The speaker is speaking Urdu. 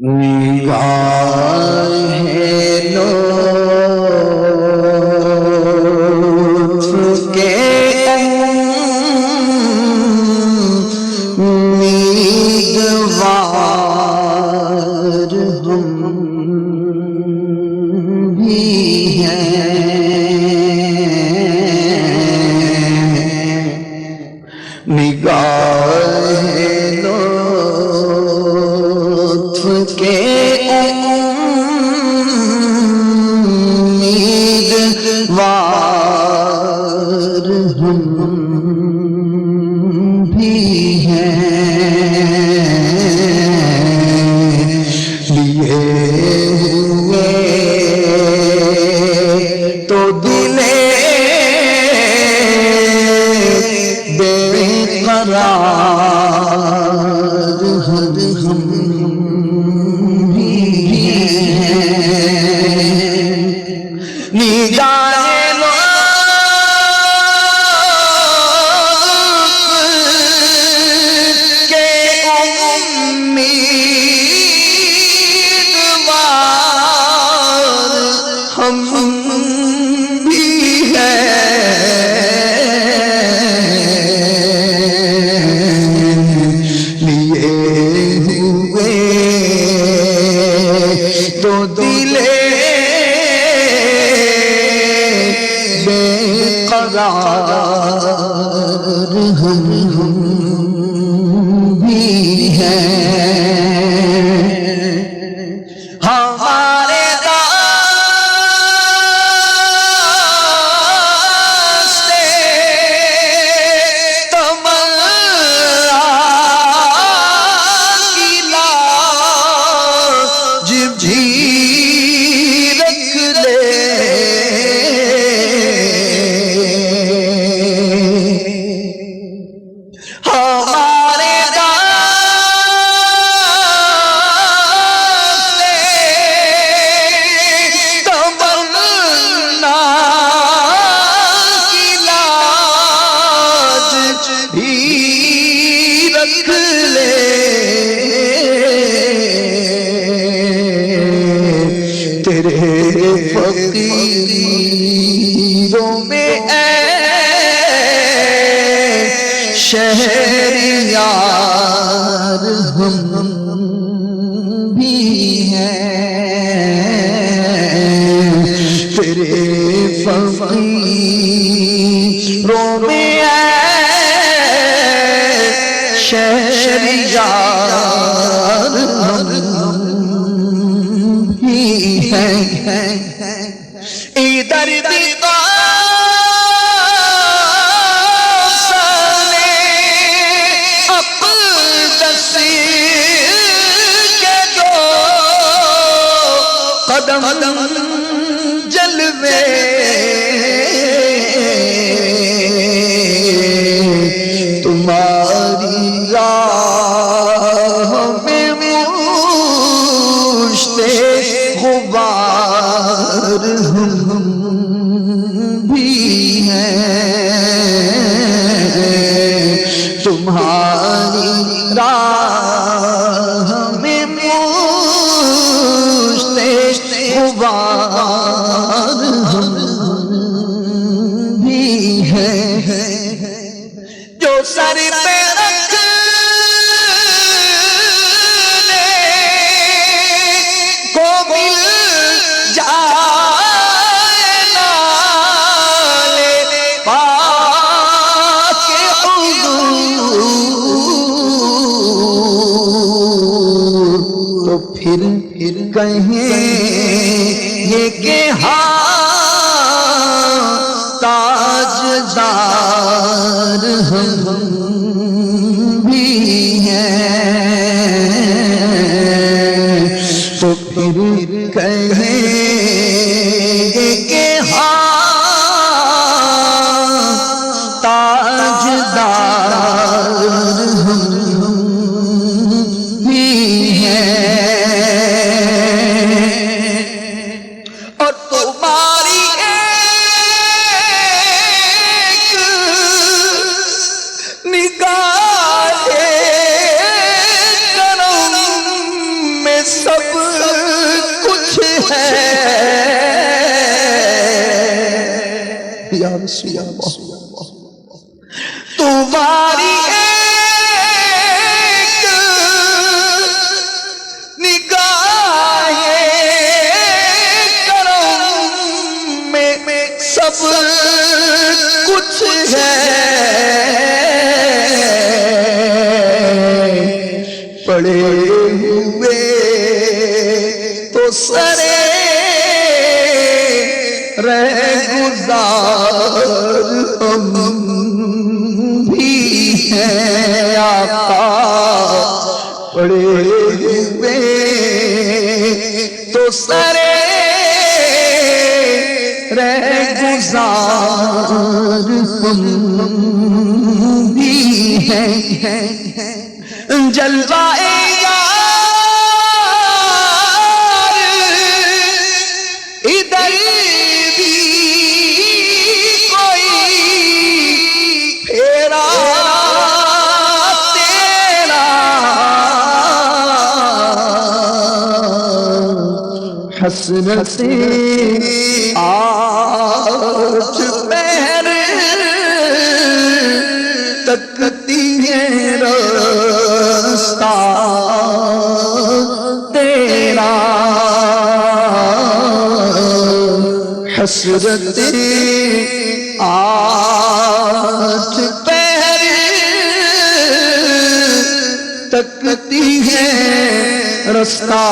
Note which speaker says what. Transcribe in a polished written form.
Speaker 1: نگاہ لطف کے امیدوار ہم بھی ہیں، نگاہ لطف کے امیدوار ہم بھی ہیں، لیے ہوئے تو دل بے قرار ہم بھی ہیں، نگاہ لطف کے امیدوار ہم بھی ہیں، لیے ہوئے تو دل بے قرار ہم بھی ہیں، ہمارے راستے تمنا کی لاج بھی رکھ لے، ہمارے راستے تمنا کی لاج بھی رکھ لے، تیرے فقیروں میں اے شہریار ہم بھی ہیں، تیرے فقیروں میں اے شہریار ہم بھی ہیں، ادھر بھی قدم جلوے تمہاری راہ میں مشتے غبار ہم بھی ہیں، تمہاری راہ میں غبار ہم بھی ہیں، جو سر پہ رکھنے کو مل جائے نالے پاک حضور، تو پھر کہیں یہ کہ ہاں تاجدار ہم بھی ہیں، تو پھر کہیں کہ ہاں تاجدار ہم بھی ہیں، اور تو تمہاری ایک نگاہ کرم میں سب کچھ ہے، پڑے ہوئے تو سرے رہ گزار ہم بھی ہیں آقا، پڑے ہوئے تو سرے رہ گزار ہم بھی ہیں، جلوائے یار ادھر بھی کوئی پھیرا تیرا، حسرتیں آج پہر تکتی ہیں رستہ تیرا، حسرتیں آج پہر تکتی ہیں رستہ